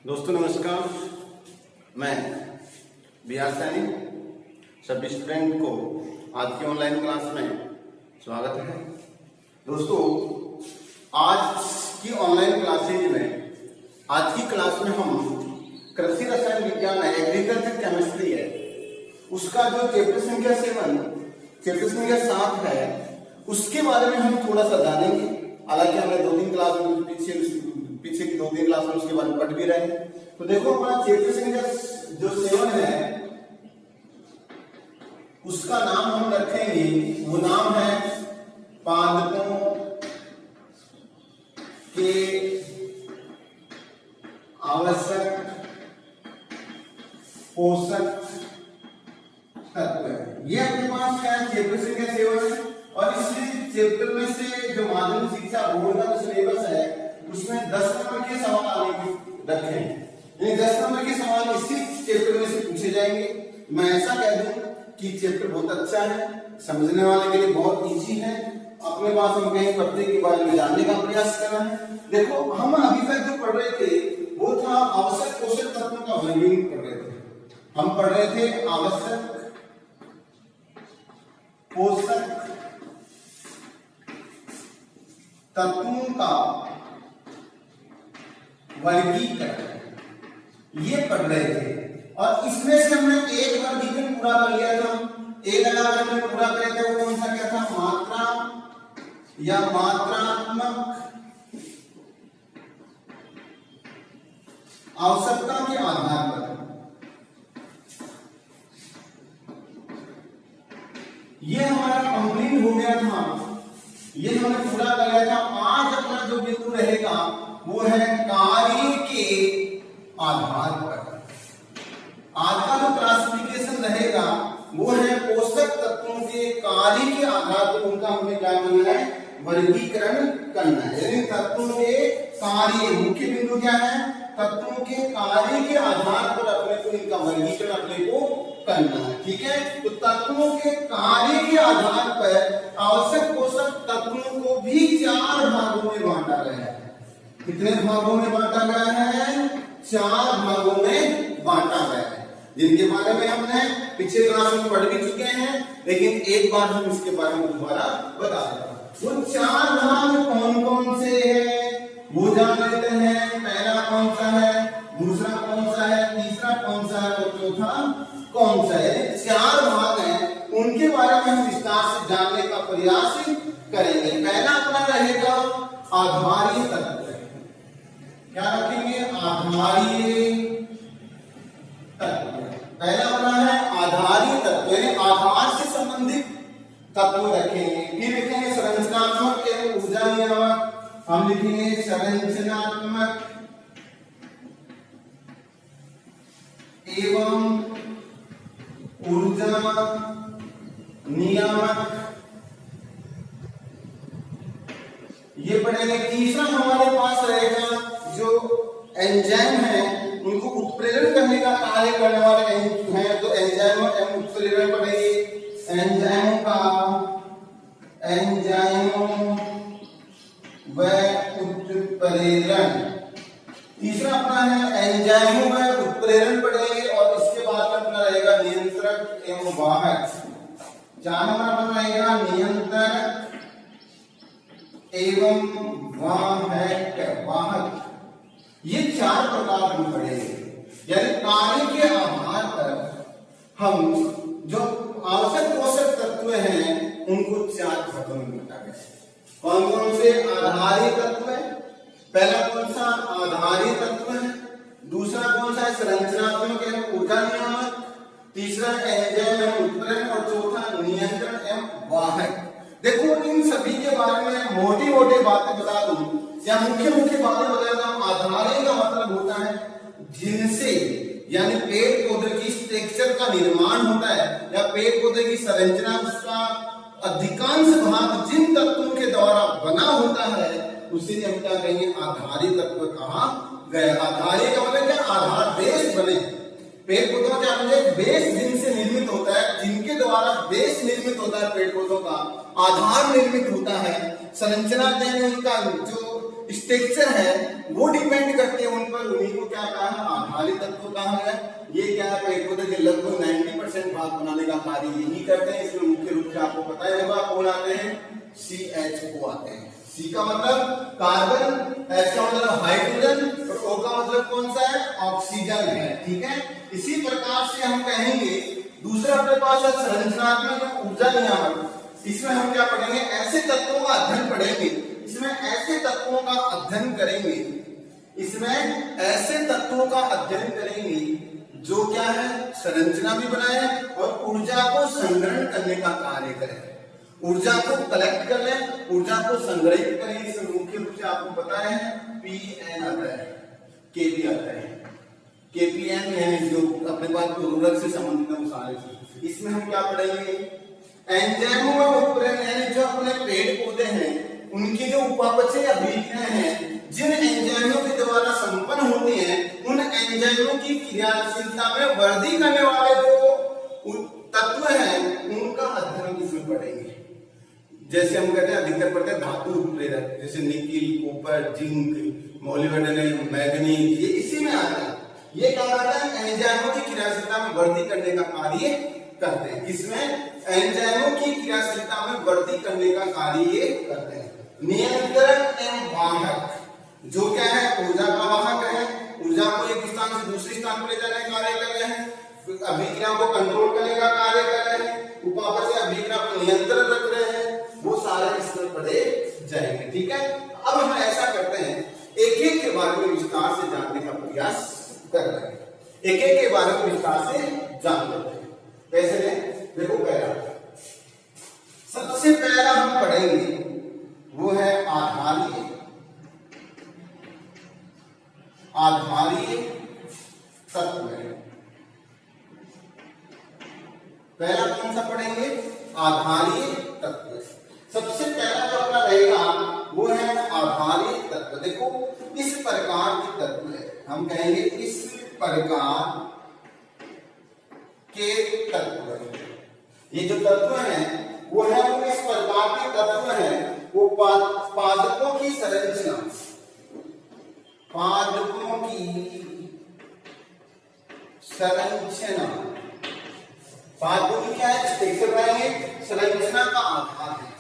दोस्तों नमस्कार, मैं BR सैनी सभी स्टूडेंट को आज की ऑनलाइन क्लास में स्वागत है। दोस्तों आज की ऑनलाइन क्लासेज में आज की क्लास में हम कृषि रसायन विज्ञान है, एग्रीकल्चर केमिस्ट्री है, उसका जो चैप्टर संख्या 7 है उसके बारे में हम थोड़ा सा जानेंगे। हालांकि हमने 2-3 क्लास में पीछे की 2-3 क्लास में उसके बारे में पढ़ भी रहे हैं। तो देखो हमारा चैप्टर संख्या जो 7 है उसका नाम हम रखेंगे, वो नाम है पादपों के आवश्यक पोषक तत्व। ये अपने पास क्या है, चैप्टर संख्या 7 है और इस चैप्टर में से जो माध्यमिक शिक्षा बोर्ड का सिलेबस है उसमें 10 नंबर के सवाल आने रखे हैं। ये 10 नंबर के सवाल इसी चैप्टर में से पूछे जाएंगे। मैं ऐसा कह दूं कि चैप्टर बहुत अच्छा है, समझने वाले के लिए बहुत इजी है। अपने पास हम कहीं पत्ते के बारे में जानने का प्रयास कर रहे हैं। देखो हम अभी तक जो पढ़ रहे थे वो था आवश्यक पोषक तत्वों का वर्गीकरण पढ़ रहे थे। हम पढ़ रहे थे आवश्यक पोषक तत्वों का वर्गीकरण ये पढ़ रहे थे और इसमें से हमने एक वर्गीकरण पूरा कर लिया था। एक अगर हमने पूरा करे थे वो कौन सा क्या था, मात्रा या मात्रात्मक आवश्यकता के आधार पर। ये हमारा कंप्लीट हो गया था, ये हमने पूरा कर लिया था। आज अपना जो बिंदु रहेगा वो है कार्य के आधार पर। आज का जो क्लासिफिकेशन रहेगा वो है पोषक तत्वों के कार्य के आधार पर उनका हमें क्या करना है, वर्गीकरण करना है। यानी तत्वों के कार्य, मुख्य बिंदु क्या है, तत्वों के कार्य के आधार पर अपने को इनका वर्गीकरण अपने को करना है। ठीक है, तो तत्वों के कार्य के आधार पर आवश्यक पोषक तत्वों को भी 4 भागों में बांटा गया है। कितने भागों में बांटा गया है, 4 भागों में बांटा गया है, जिनके बारे में हमने पिछले क्लास में पढ़ भी चुके हैं, लेकिन एक बार हम इसके बारे में दोबारा बता देते हैं। वो 4 भाग कौन कौन से हैं वो जान लेते हैं। पहला कौन सा है, दूसरा कौन सा है, तीसरा कौन सा है और चौथा कौन सा है। 4 भाग हैं, उनके बारे में हम विस्तार से जानने का प्रयास करेंगे। पहला अपना रहेगा आधारीय तत्व। क्या रखेंगे, आधारीय तत्व। पहला अपना है आधारीय तत्व, यानी आधार से संबंधित तत्व रखेंगे। फिर लिखेंगे संरचनात्मक एवं ऊर्जा नियामक। हम लिखेंगे संरचनात्मक एवं ऊर्जा नियामक, ये पढ़ेंगे। तीसरा हमारे पास रहेगा जो एंजाइम है उनको उत्प्रेरण करने का कार्य करने वाले हैं, तो एंजाइम एवं उत्प्रेरण पढ़ेंगे। एंजाइमों व उत्प्रेरण। तीसरा अपना है एंजाइमों व उत्प्रेरण पढ़ेंगे और इसके बाद अपना रहेगा नियंत्रक एवं वाहक। 4 नंबर अपना रहेगा नियंत्रक एवं वाहक। ये 4 प्रकार हम पढ़ेंगे, यानी कार्य के आधार पर हम जो आवश्यक पोषक तत्व हैं उनको 4 भागों में बांटा गया है। कौन कौन से, आधारीय तत्व है। पहला कौन सा, आधारीय तत्व है। दूसरा कौन सा है, संरचनात्मक एवं ऊर्जा नियामक। तीसरा एंजाइम एवं उत्प्रेरण और चौथा नियंत्रण एवं वाहक। देखो इन सभी के बारे में मोटी मोटी बातें बता दूं या मुख्य मुख्य बातें बता दूं। आधारीय का मतलब होता है जिनसे, यानी पेड़ पौधे की स्ट्रक्चर का निर्माण होता है या पेड़ पौधे की संरचना, उसका अधिकांश भाग जिन तत्वों के द्वारा बना होता है उसे हम क्या कहेंगे, आधारीय तत्व कहा गया। आधारीय का मतलब क्या, आधार, बेस बने। पेड़ पौधों का बेस जिनसे निर्मित होता है, जिनके द्वारा बेस निर्मित होता है, पेड़ पौधों का आधार निर्मित होता है। संरचना उनका जो स्ट्रक्चर है वो डिपेंड करते हैं उन पर, उन्हीं को क्या कहा है, आधारित तत्व कहा है। ये क्या है, पेड़ पौधे के लगभग 90% भाग बनाने का कार्य यही करते हैं। इसमें मुख्य रूप से आपको पता ही होगा कौन आते हैं, CH2 आते हैं। C का मतलब कार्बन, H का मतलब हाइड्रोजन और O का मतलब कौन सा है, ऑक्सीजन है। ठीक है, इसी प्रकार से हम कहेंगे दूसरा अपने पास है संरचनात्मक ऊर्जा नियामक। इसमें हम क्या पढ़ेंगे, ऐसे तत्वों का अध्ययन पढ़ेंगे, इसमें ऐसे तत्वों का अध्ययन करेंगे, इसमें ऐसे तत्वों का अध्ययन करेंगे जो क्या है, संरचना भी बनाए और ऊर्जा को संग्रहण करने का कार्य करें, ऊर्जा को कलेक्ट कर लें, ऊर्जा को संग्रहित करें। इसमें मुख्य रूप से आपको पता है Pn आता है, Kp आता है, Kpn है जो अपने पास उर्वरक से संबंधित है सारे। इसमें हम क्या पढ़ेंगे, एंजाइमों में उत्प्रेरण यानी जो अपने पेड़ पौधे हैं उनकी जो उपापचय अभिक्रियाएं हैं, जिन एंजाइमों के द्वारा संपन्न होती हैं, उन एंजाइमों की क्रियाशीलता में वृद्धि करने वाले जो तत्व हैं उनका अध्ययन इसमें पढ़ेंगे। जैसे हम कहते हैं अधिकतर पढ़ते हैं धातु उत्प्रेरक, जैसे nickel, copper, zinc, molybdenum, manganese, ये इसी में आता है। ये क्या करता है, एंजाइमों की क्रियाशीलता में वृद्धि करने का कार्य करते हैं। किसमें, एंजाइमों की क्रियाशीलता में वृद्धि करने का कार्य ये करते हैं। नियंत्रण एवं वाहक, जो क्या है, ऊर्जा का वाहक है, ऊर्जा को एक स्थान से दूसरे स्थान पर ले जाने का कार्य कर रहे हैं, अभिक्रिया को कंट्रोल करने का कार्य कर रहे हैं, उपापचय अभिक्रिया को नियंत्रण रख रहे हैं, वो सारे इसमें पढ़े जाएंगे। ठीक है, अब हम ऐसा करते हैं, एक एक के बारे में विस्तार से जानने का प्रयास कर रहे हैं, एक एक के बारे में विस्तार से जान लेते हैं। कैसे लें, देखो पहला, सबसे पहला हम पढ़ेंगे वो है आधारीय तत्व। पहला कौन सा पढ़ेंगे, आधारीय तत्व। सबसे पहला जो अपना रहेगा वो है आधारीय तत्व। देखो इस प्रकार के तत्व है, हम कहेंगे इस प्रकार के तत्व। ये जो तत्व हैं वो है, वो इस प्रकार के तत्व हैं, वो पादपों की संरचना, पादपों की संरचना, पादपों की क्या है, स्ट्रक्चर रहेंगे, संरचना का आधार है,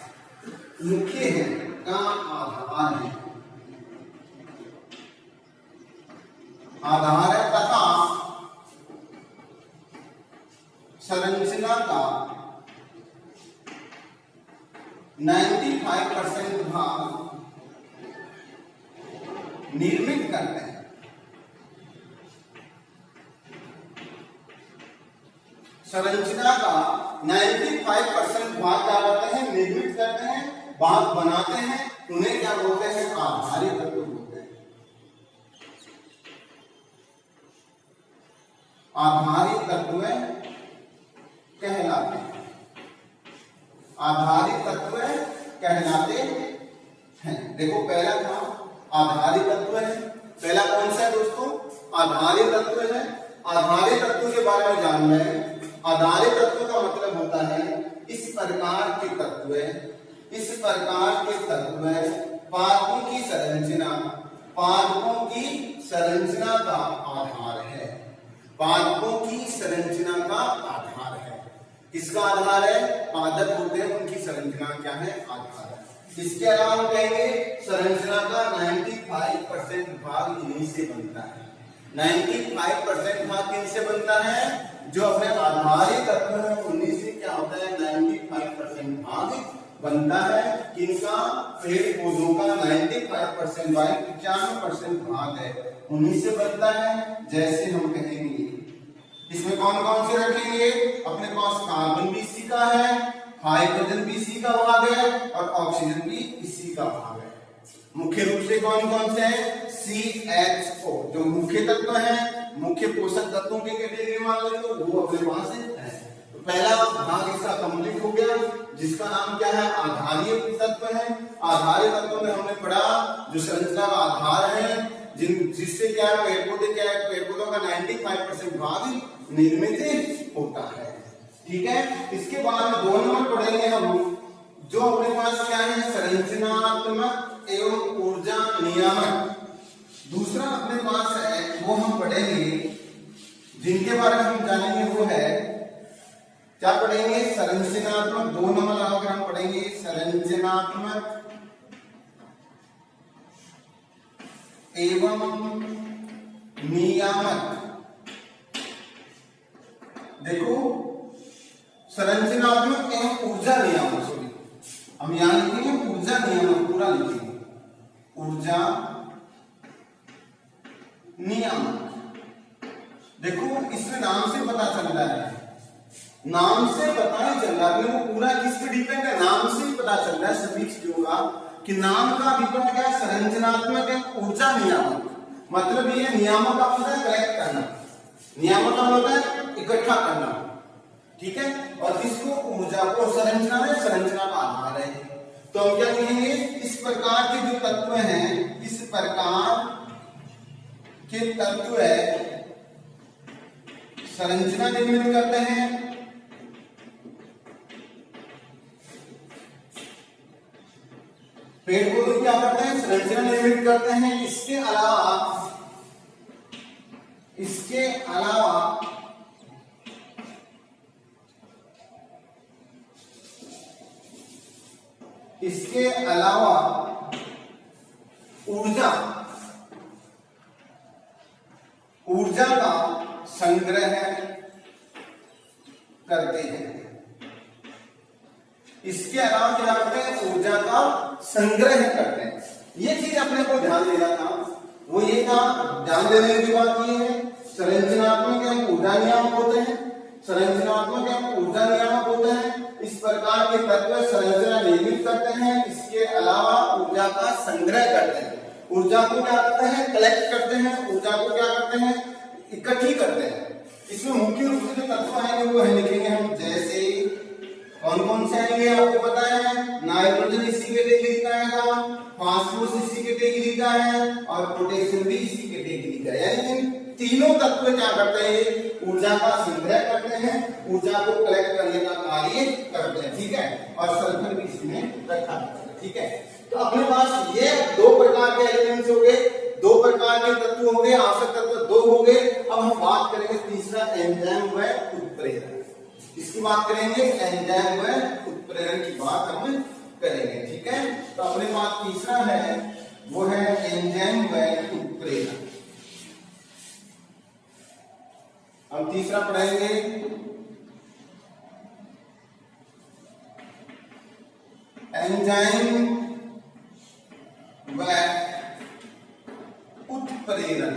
मुख्य है का आधार है, आधार है तथा संरचना का 95% भाग निर्मित करते हैं। संरचना का 95% भाग क्या करते हैं, निर्मित करते हैं, भाग बनाते हैं, उन्हें क्या बोलते हैं, आधारित तत्व बोलते हैं। आधारित तत्व कहलाते हैं, आधारित तत्व कहलाते हैं। देखो पहला था आधारित तत्व है, पहला कौन सा है दोस्तों, आधारित तत्व है। आधारित तत्व के बारे में जान रहे हैं। आधारित तत्व का मतलब होता है इस प्रकार के तत्व, इस प्रकार के तत्व पादपों की संरचना, पादपों की संरचना का आधार है, पादपों की संरचना का आधार है। किसका आधार है, पादप होते हैं उनकी संरचना क्या है, आधार है। इसके अलावा हम कहेंगे संरचना का 95% भाग इन्हीं से बनता है। 95% भाग किनसे बनता है, जो अपने आधारित तत्व है उन्हीं से क्या होता है, 95% भाग बनता है। किनका, पेड़ पौधों का 95% भाग, 95% भाग है उन्हीं से बनता है। जैसे हम कहेंगे इसमें कौन कौन से रखेंगे, अपने पास कार्बन भी इसी का है, हाइड्रोजन भी इसी का भाग है और ऑक्सीजन भी इसी का भाग है। मुख्य रूप से कौन कौन से हैं, CHO जो मुख्य तत्व है, मुख्य पोषक तत्वों के कैटेगरी मान लो, वो अपने पास है। तो पहला भाग इसका कंप्लीट हो गया, जिसका नाम क्या है, आधारीय तत्व है। आधारीय तत्व में हमने पढ़ा जो संरचना का आधार है, जिससे क्या है, पेड़ पौधे क्या है, पेड़ पौधों का 95% भाग निर्मित होता है। ठीक है, इसके बाद 2 नंबर पढ़ेंगे हम जो अपने पास क्या है, संरचनात्मक एवं ऊर्जा नियामक। दूसरा अपने पास है, वो हम पढ़ेंगे, जिनके बारे में हम जानेंगे, वो है क्या पढ़ेंगे, संरचनात्मक, 2 नंबर लगाकर हम पढ़ेंगे संरचनात्मक एवं नियामक। देखो, संरचनात्मक एवं ऊर्जा नियामक, सॉरी हम यहां लिखेंगे ऊर्जा नियामक, पूरा लिखेंगे ऊर्जा नियामक। देखो इसमें नाम से पता चल रहा है, नाम से पता ही चल रहा है, वो पूरा किस पे डिपेंड है, नाम से ही पता चल रहा है सभी चीजों का कि नाम का डिपेंड क्या है, संरचनात्मक एवं ऊर्जा नियामक। मतलब ये नियामक का होता है कलेक्ट करना, नियामक का होता है इकट्ठा करना, ठीक है, और इसको ऊर्जा को संरचना में, संरचना का आधार है। तो हम क्या कहेंगे, इस प्रकार के जो तत्व हैं, इस प्रकार के तत्व है संरचना निर्मित करते हैं, पेड़ पौधे क्या करते हैं, संरचना निर्मित करते हैं। इसके अलावा ऊर्जा का संग्रह करते हैं। इसके अलावा क्या करते हैं, ऊर्जा का संग्रह करते हैं। ये चीज अपने को ध्यान देना था, वो ये था, ध्यान देने की बात ये है, संरचनात्मक एवं ऊर्जा नियामक होते हैं, संरचनात्मक एवं ऊर्जा नियामक होते हैं। इस प्रकार के तत्व संरचना निर्मित करते हैं, इसके अलावा ऊर्जा का संग्रह करते हैं। ऊर्जा को क्या करते हैं, कलेक्ट करते हैं, ऊर्जा को क्या करते हैं, इकट्ठी करते हैं। इसमें मुख्य रूप से जो तत्व आएंगे वो है, लिखेंगे हम, जैसे कौन कौन से आएंगे आपको पता है, नाइट्रोजन इसी कैटेगरी का आएगा, फास्फोरस इसी कैटेगरी का है, और पोटेशियम भी इसी कैटेगरी का है। यानी इन तीनों तत्व क्या करते हैं, ऊर्जा का संग्रह करते हैं, ऊर्जा को कलेक्ट करने का कार्य करते हैं, ठीक है, और सल्फर भी इसमें रखा है, ठीक है। तो अपने पास ये 2 प्रकार के एलिमेंट्स हो गए, 2 प्रकार के तत्व हो गए, आवश्यक तत्व 2 हो गए। अब हम बात करेंगे तीसरा, एंजाइम व उत्प्रेरक। इसकी बात करेंगे, एंजाइम व उत्प्रेरक की बात हम करेंगे, ठीक है। तो अपने पास तीसरा है, वो है एंजाइम व उत्प्रेरक। हम तीसरा पढ़ेंगे एंजाइम व उत्प्रेरक।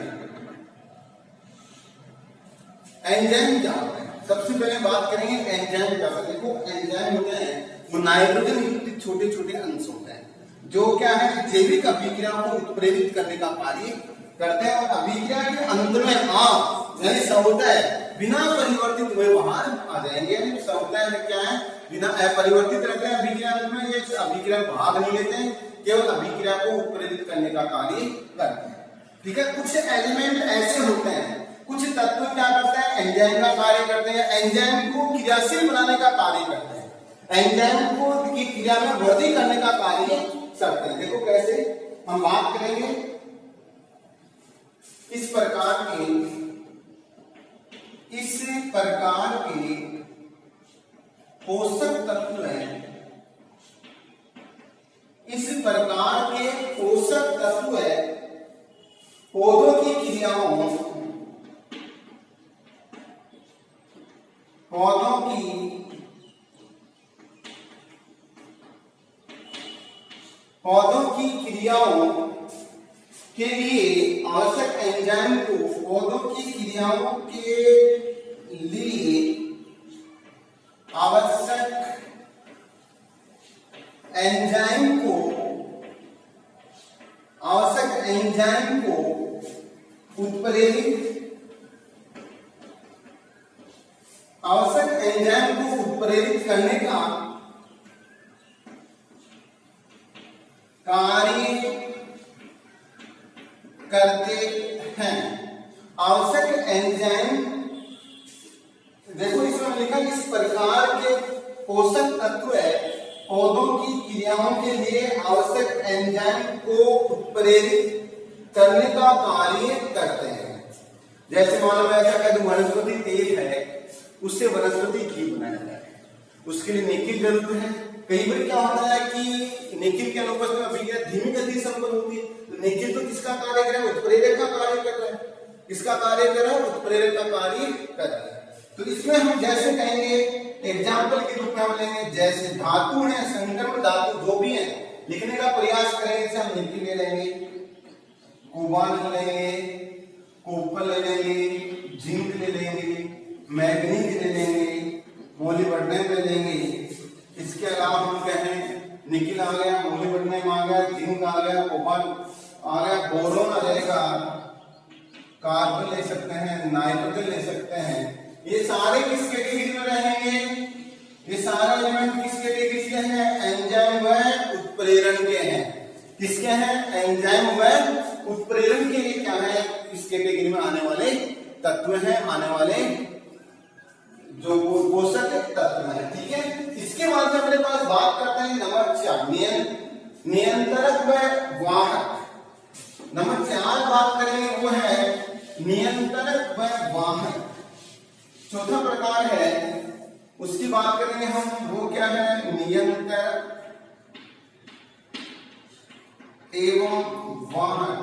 एंजाइम क्या होता है, सबसे पहले बात करेंगे एंजाइम क्या होता है। देखो एंजाइम होते हैं वो नाइट्रोजन युक्त छोटे छोटे अंश होते हैं, जो क्या है, जैविक अभिक्रियाओं को उत्प्रेरित करने का कार्य करते हैं, और अभिक्रिया के अंत में आप यानी समुदाय बिना परिवर्तित हुए बाहर आ जाएंगे। यानी समुदाय में क्या है, बिना अपरिवर्तित रहते हैं अभिक्रिया में, ये अभिक्रिया भाग नहीं लेते हैं, केवल अभिक्रिया को उत्प्रेरित करने का कार्य करते हैं, ठीक है। कुछ एलिमेंट ऐसे होते हैं, कुछ तत्व क्या करते हैं, एंजाइम का कार्य करते हैं, एंजाइम को क्रियाशील बनाने का कार्य करते हैं, एंजाइम को की क्रिया में वृद्धि करने का कार्य करते हैं। देखो कैसे, हम बात करेंगे इस प्रकार के पोषक तत्व हैं, इस प्रकार के पोषक तत्व है पौधों की क्रियाओं, पौधों की क्रियाओं के लिए आवश्यक एंजाइम को, पौधों की क्रियाओं के लिए आवश्यक एंजाइम को उत्प्रेरित करने का कार्य करते हैं। आवश्यक एंजाइम, देखो इसमें लिखा इस प्रकार के पोषक तत्व है पौधों की क्रियाओं के लिए आवश्यक एंजाइम को उत्प्रेरित करने का कार्य करते हैं। जैसे मान लो ऐसा कह दूं वनस्पति तेल है, उससे वनस्पति घी बनाया जाता है, उसके लिए निकिल जरूरत है। कई बार क्या होता है कि निकिल के अनुपस्थिति में अभिक्रिया धीमी गति से संपन्न होती है, तो निकिल तो किसका कार्य कर रहा है? उत्प्रेरक का कार्य कर रहा है। किसका कार्य कर रहा है? उत्प्रेरक का कार्य कर रहा है। तो इसमें हम जैसे कहेंगे एग्जाम्पल के रूप में हम लेंगे, जैसे धातु है, संकरण धातु जो भी है लिखने का प्रयास करेंगे, जैसे हम निकिल ले लेंगे, कोबाल्ट ले लेंगे, कॉपर ले लेंगे, जिंक ले लेंगे, मैग्नीज ले लेंगे, मोलिब्डेनम ले लेंगे। इसके अलावा हम कहें निकिल आ गया, मोलिब्डेनम आ गया, जिंक आ गया, कोबाल्ट आ गया, बोरोन आ जाएगा, कार्बन ले सकते हैं, नाइट्रोजन ले सकते हैं। ये सारे किस कैटेगरी में रहेंगे? ये सारे एलिमेंट किस कैटेगरी के हैं? एंजाइम व उत्प्रेरण के हैं। किसके हैं? एंजाइम व उत्प्रेरण के लिए क्या है? इस कैटेगरी में आने वाले तत्व हैं, आने वाले जो पोषक तत्व हैं। ठीक है, इसके बाद में अपने पास बात करते हैं नंबर 4 नियंत्रक व वाहक। नंबर 4 बात करेंगे वो है नियंत्रक व वाहक। चौथा प्रकार है उसकी बात करेंगे हम, वो क्या है? नियंत्रक एवं वाहक।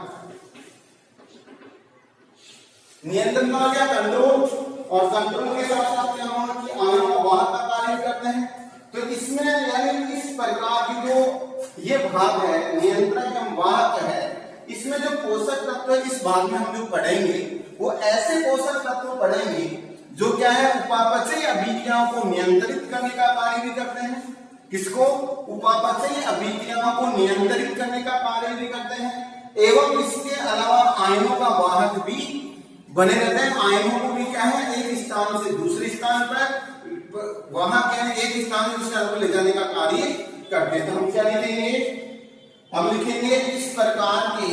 नियंत्रण का क्या? कंट्रोल, और कंट्रोल के साथ साथ क्या होगा कि आयनों का वाहक का कार्य करते हैं। तो इसमें यानी इस प्रकार की जो ये भाग है नियंत्रक एवं वाहक है, इसमें जो पोषक तत्व है इस भाग में हम जो पढ़ेंगे वो ऐसे पोषक तत्व पढ़ेंगे जो क्या है? उपापचयी अभिक्रियाओं को नियंत्रित करने का कार्य भी करते हैं। किसको? उपापचयी अभिक्रियाओं को नियंत्रित करने का कार्य भी करते हैं, एवं इसके अलावा आयनों का वाहक भी बने रहते हैं। आयनों को भी क्या है? एक स्थान से दूसरे स्थान पर, वहां क्या है? एक स्थान से दूसरे स्थान पर ले जाने का कार्य करते हैं। तो हम क्या लिखेंगे? हम लिखेंगे इस प्रकार के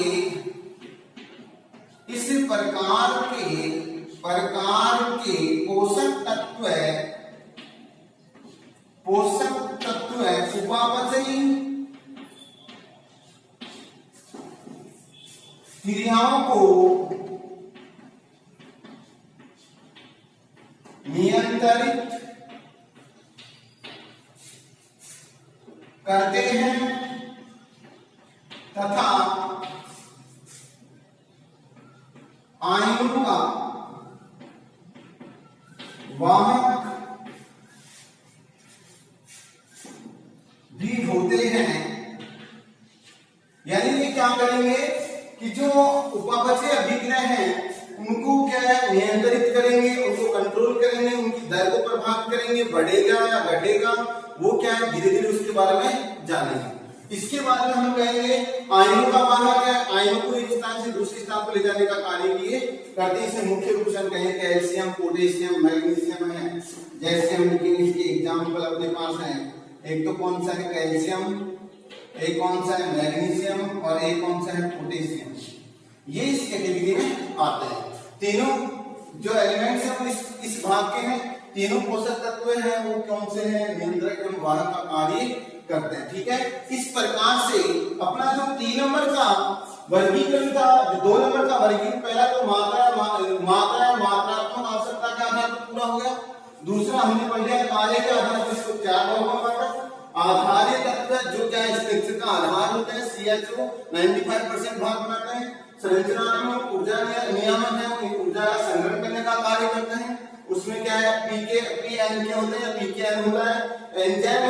पोषक तत्व है उपापचयी क्रियाओं को नियंत्रित करते हैं तथा आयनों का वाहक भी होते हैं। यानी ये क्या करेंगे कि जो उपापचयी अभिक्रिया है उनको क्या है? नियंत्रित करेंगे, उनको कंट्रोल करेंगे, उनकी दर को प्रभावित करेंगे, बढ़ेगा या घटेगा वो क्या है? धीरे धीरे उसके बारे में जानेंगे। इसके बाद में हम कहेंगे आयनों का वाहक है, आयनों को एक स्थान से दूसरे स्थान पर ले जाने का कार्य किए करते हैं। इसमें मुख्य रूप से हम कहेंगे कैल्शियम, पोटेशियम, मैग्नीशियम है। जैसे हम लिखेंगे इसके एग्जाम्पल अपने पास है, एक तो कौन सा है? कैल्शियम, एक कौन सा है? मैग्नीशियम, और एक कौन सा है? पोटेशियम। ये इस कैटेगरी में आते हैं। तीनों जो एलिमेंट्स हैं वो इस भाग के हैं। तीनों पोषक तत्व हैं वो कौन से हैं? नियंत्रक एवं वाहक का कार्य करते हैं। ठीक है, इस प्रकार से अपना जो 3 नंबर का वर्गीकरण था, 2 नंबर का वर्गीकरण, पहला तो मात्रात्मक आवश्यकता के आधार पर पूरा हो गया। दूसरा हमने पढ़ लिया कार्य के आधार पर, इसको 4 भागों में बांटा। आधार्य तत्व जो क्या है? स्ट्रक्चर का आधार होता है, CHO 95% भाग बनाते हैं। संरचनात्मक ऊर्जा नियामक है, ऊर्जा का संग्रहण करने का कार्य करते हैं। उसमें क्या है? PN क्या होता है? PKN होता है। एंजाइम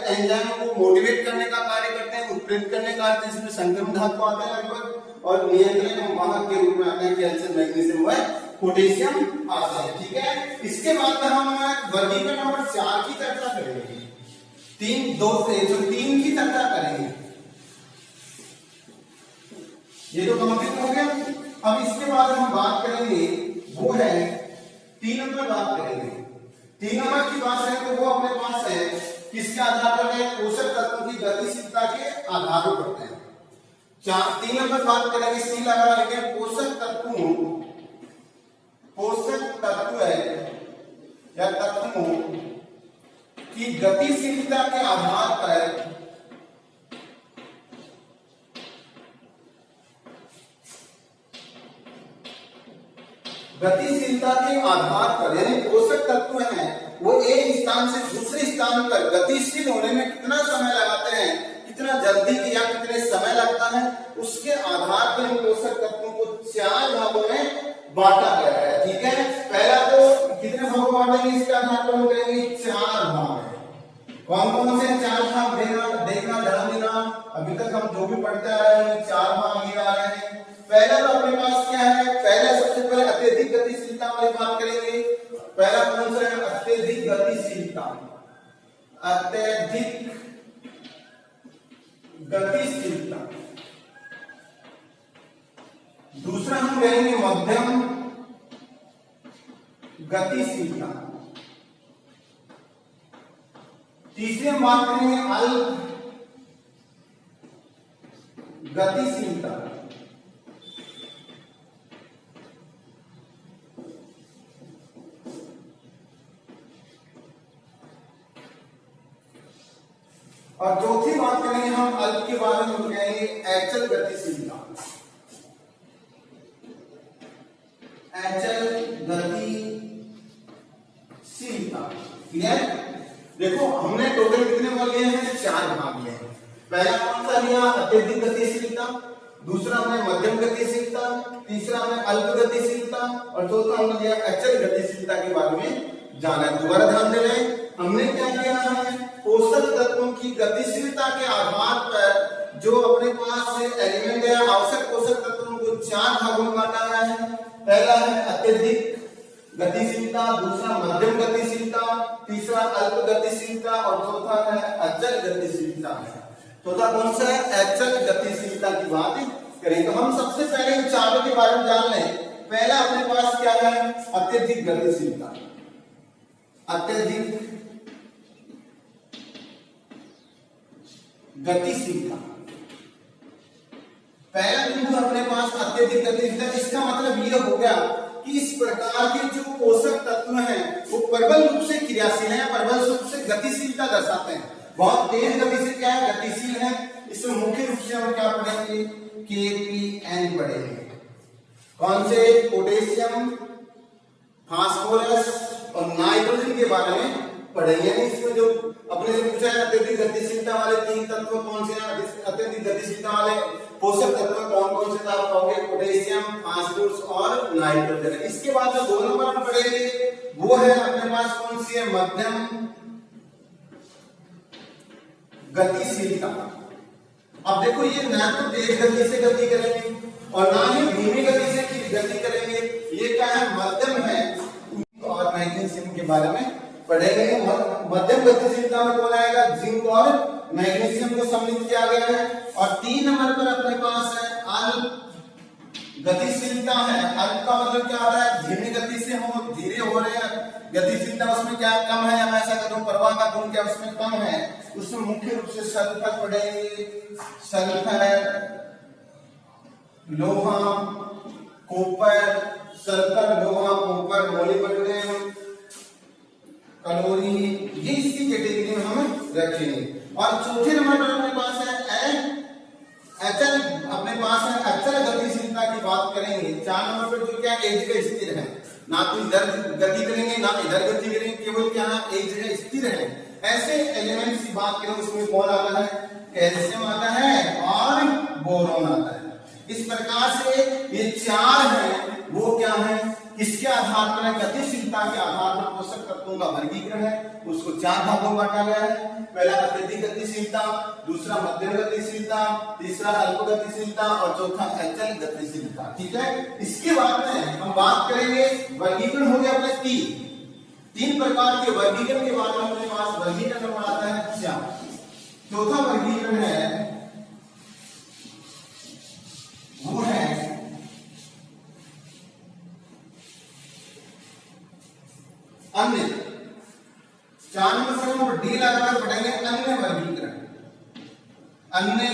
एंजाइम को मोटिवेट करने का कार्य करते हैं, उत्प्रेरित करने का कार्य, इसमें संक्रमण धातु आता है लगभग, और नियंत्रण एवं वाहक के रूप में आता है कैल्शियम, मैग्नीशियम व पोटेशियम आता है। ठीक है, इसके बाद हम वर्गीकरण नंबर 4 की चर्चा करेंगे। 3 की चर्चा करेंगे। ये तो कंप्लीट हो गया। अब इसके बाद हम बात करेंगे वो है 3 नंबर बात करेंगे। 3 नंबर की बात है तो वो अपने पास है किसके आधार पर है? पोषक तत्वों की गतिशीलता के आधार पर करते हैं। 3 नंबर बात करेंगे, सी लगा लेंगे, पोषक तत्व है या तत्वों कि गतिशीलता के आधार पर यानी पोषक तत्व हैं वो एक स्थान से दूसरे स्थान पर गतिशील होने में कितना समय लगाते हैं, कितना जल्दी या कितने समय लगता है, उसके आधार पर इन पोषक तत्वों को 4 भागों में बांटा गया है। ठीक है, पहला तो कितने भागों में बांटेंगे, इसके आधार पर हम करेंगे 4 भाग है। कौन कौन से 4 भाग देखना ध्यान देना। अभी तक हम जो भी पढ़ते आ रहे हैं 4 भाग ये आ रहे हैं। पहला तो अपने पास क्या है, पहला सबसे पहले अत्यधिक गतिशीलता वाली बात करेंगे। पहला कौन सा है, अत्यधिक गतिशीलता। अत्यधिक गतिशीलता। दूसरा हम कहेंगे मध्यम गतिशीलता। तीसरे हम बात करेंगे अल्प गतिशीलता। और चौथी बात करेंगे हम अल्प के बारे में, कहेंगे अचल गतिशीलता। अचल गतिशीलता। क्लियर? देखो हमने टोटल कितने भाग लिए हैं, 4 भाग लिए हैं। पहला कौन सा लिया, अत्यधिक गतिशीलता। दूसरा हमने मध्यम गतिशीलता। तीसरा हमने अल्प गतिशीलता और चौथा हमने लिया अचल गतिशीलता के बारे में जाना है। दोबारा ध्यान दे रहे हैं, हमने क्या किया है, पोषक तत्वों की गतिशीलता के आधार पर जो अपने पास एलिमेंट है, आवश्यक पोषक तत्वों को 4 भागों में बांटा गया है। पहला है अत्यधिक गतिशीलता, दूसरा मध्यम गतिशीलता, तीसरा अल्प गतिशीलता और चौथा है अचल गतिशीलता। चौथा कौन सा है, अचल गतिशीलता की बात करें। तो हम सबसे पहले इन चारों के बारे में जान लें। पहला अपने पास क्या है, अत्यधिक गतिशीलता। अत्यधिक गतिशीलता, पहला बिंदु अपने पास अत्यधिक गतिशीलता। इसका मतलब यह हो गया कि इस प्रकार के जो पोषक तत्व हैं वो प्रबल रूप से क्रियाशील हैं, प्रबल रूप से गतिशीलता दर्शाते हैं, बहुत तेज गति से क्या है, गतिशील है। इसमें मुख्य रूप से हम क्या पढ़ेंगे, KPN पढ़ेंगे। कौन से, पोटेशियम, फास्फोरस और नाइट्रोजन के बारे में पढ़ेंगे। इसमें जो अपने से पूछा है अत्यधिक गतिशीलता वाले 3 तत्व कौन से हैं, अत्यधिक गतिशीलता वाले पोषक तत्व कौन कौन से, आप कहोगे पोटेशियम, फास्फोरस और नाइट्रोजन। इसके बाद जो 2 नंबर में पढ़ेंगे वो है अपने पास कौन सी है, मध्यम गतिशीलता। अब देखो ये ना तो तेज गति से गति करेंगे और ना ही धीमी गति से गति करेंगे, ये क्या है, मध्यम है। और मैग्नीशियम के बारे में पढ़ेंगे। मध्यम गतिशीलता में कौन आएगा, जिंक और मैग्नीशियम को सम्मिलित किया गया है। और 3 नंबर पर अपने पास है अल्प गतिशीलता है। अल्प का मतलब क्या होता है, धीमी गति से हो, धीरे हो रहे हैं, गतिशीलता उसमें क्या कम है, या मैं ऐसा कहूं प्रवाह का गुण क्या उसमें कम है। उसमें मुख्य रूप से सल्फर पढ़ेंगे, सल्फर, लोहा, कॉपर, सल्फर, लोहा, कॉपर, मोलिब्डेनम, कैलोरी, ये इसकी कैटेगरी में हम रखेंगे। और चौथे नंबर पर अपने पास है अचल, अपने पास है अचल गतिशीलता की बात करेंगे। 4 नंबर पर जो क्या एक जगह स्थिर है, ना तो इधर गति करेंगे ना इधर गति करेंगे, केवल क्या एक जगह स्थिर है। ऐसे एलिमेंट्स की बात करें उसमें कौन आता है, कैल्शियम आता है और बोरॉन आता है। इस प्रकार से ये 4 हैं वो क्या है, किसके आधार पर, गतिशीलता के आधार पर पोषक तत्वों का वर्गीकरण है। उसको 4 भागों में बांटा गया है। पहला अत्यधिक गतिशीलता, दूसरा मध्यम गतिशीलता, तीसरा अल्प गतिशीलता और चौथा अचल गतिशीलता। ठीक है, इसके बाद में हम बात करेंगे वर्गीकरण हो गया अपने 3 प्रकार के वर्गीकरण के बारे में। अपने पास वर्गीकरण नंबर आता है 4। चौथा वर्गीकरण है वो है अन्य। 4 नंबर पर हम डी लगाकर पढ़ेंगे अन्य वर्गीकरण। अन्य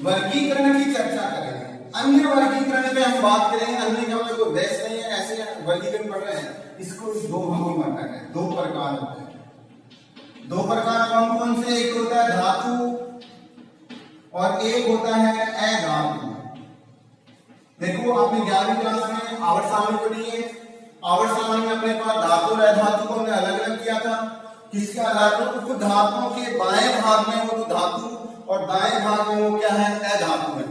वर्गीकरण की चर्चा करेंगे। अन्य वर्गीकरण पे हम बात करेंगे। अन्य का मतलब कोई वैसे नहीं है, ऐसे वर्गीकरण पढ़ रहे हैं। इसको 2 भागों में बांटा गया है, 2 प्रकार होते हैं। दो प्रकार कौन कौन से, एक होता है धातु और एक होता है अधातु। देखो आपने 11वीं क्लास में आवर्त सारणी पढ़ी है। आवर्त सारणी में अपने पास धातु और अधातु को हमने अलग अलग किया था। किसके आधार पर? उप धातुओं के बाएं भाग में वो तो धातु और दाएं भाग में वो क्या है, अधातु है।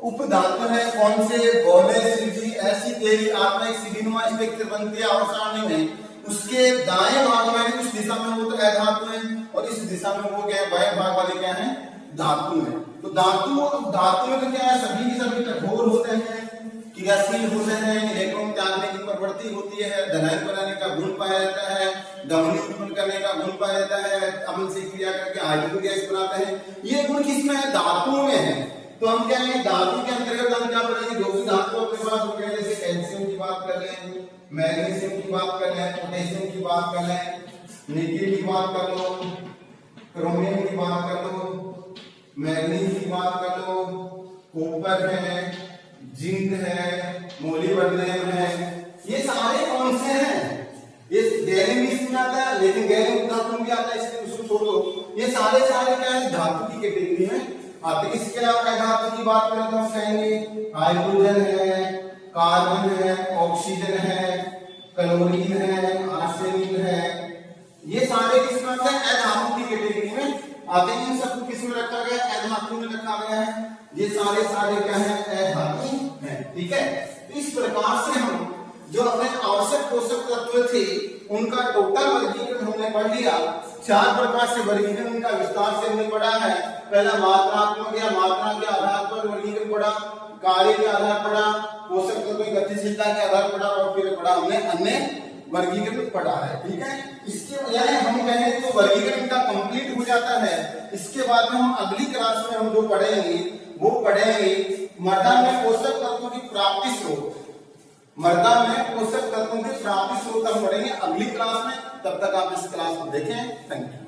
उप धातु है कौन से? गोले, सीधी, ऐसी तेरी आत्मा एक सीढ़ीनुमा स्ट्रक्चर बनती है आवर्त सारणी में, उसके दाएं भाग में उस दिशा में वो तो अधातु है और इस दिशा में वो क्या है, बाएं भाग वाले क्या है, धातु है। तो धातु में तो क्या है, सभी के सभी कठोर होते हैं, क्रियाशील होते हैं, इलेक्ट्रॉन त्यागने की प्रवृत्ति होती है, धनायन बनाने का गुण पाया जाता है, ध्वनि उत्पन्न करने का गुण पाया जाता है, अम्ल से क्रिया करके हाइड्रोजन गैस बनाते हैं। ये गुण किसमें है? धातुओं में है। तो हम क्या है, धातु के अंतर्गत हम क्या पढ़ेंगे? जो भी धातु अपने पास हो गए, जैसे कैल्शियम की बात कर लें, मैग्नीशियम की बात कर लें, पोटेशियम की बात कर लें, निकेल की बात कर लो, क्रोमियम की बात कर लो, मैग्नीज की बात कर लो, कॉपर है, जिंक है, मोलिब्डेनम है, ये सारे कौन से हैं? ये गैलियम भी इसमें आता है, लेकिन गैलियम धातु भी आता है, इसलिए उसको छोड़ो। ये सारे क्या है, धातु की कैटेगरी में आते हैं। इसके अलावा धातु की बात करें तो हम कहेंगे हाइड्रोजन है, कार्बन है, ऑक्सीजन है, क्लोरीन है, आर्सेनिक है, ये सारे किसमें आते हैं? अधातु की कैटेगरी में आते हैं। इन सबको किसमें रखा गया है? अधातु में रखा गया है। ये सारे क्या है, अधातु हैं। ठीक है, इस प्रकार से हम जो अपने आवश्यक पोषक तत्व थे उनका टोटल वर्गीकरण हमने पढ़ लिया। 4 प्रकार से वर्गीकरण उनका विस्तार से हमने पढ़ा है। पहला मात्रात्मक या मात्रा के आधार पर वर्गीकरण पढ़ा, कार्य के आधार पढ़ा, पोषक तत्व की गतिशीलता के आधार पढ़ा और फिर पढ़ा हमने अन्य वर्गीकरण पढ़ा है। ठीक है, इसके यानी हम कहें तो वर्गीकरण का कंप्लीट हो जाता है। इसके बाद में हम अगली क्लास में हम जो पढ़ेंगे वो पढ़ेंगे मृदा में पोषक तत्वों की प्राप्ति स्रोत। मृदा में पोषक तत्वों की प्राप्ति स्रोत हम पढ़ेंगे अगली क्लास में। तब तक आप इस क्लास को देखें। Thank you.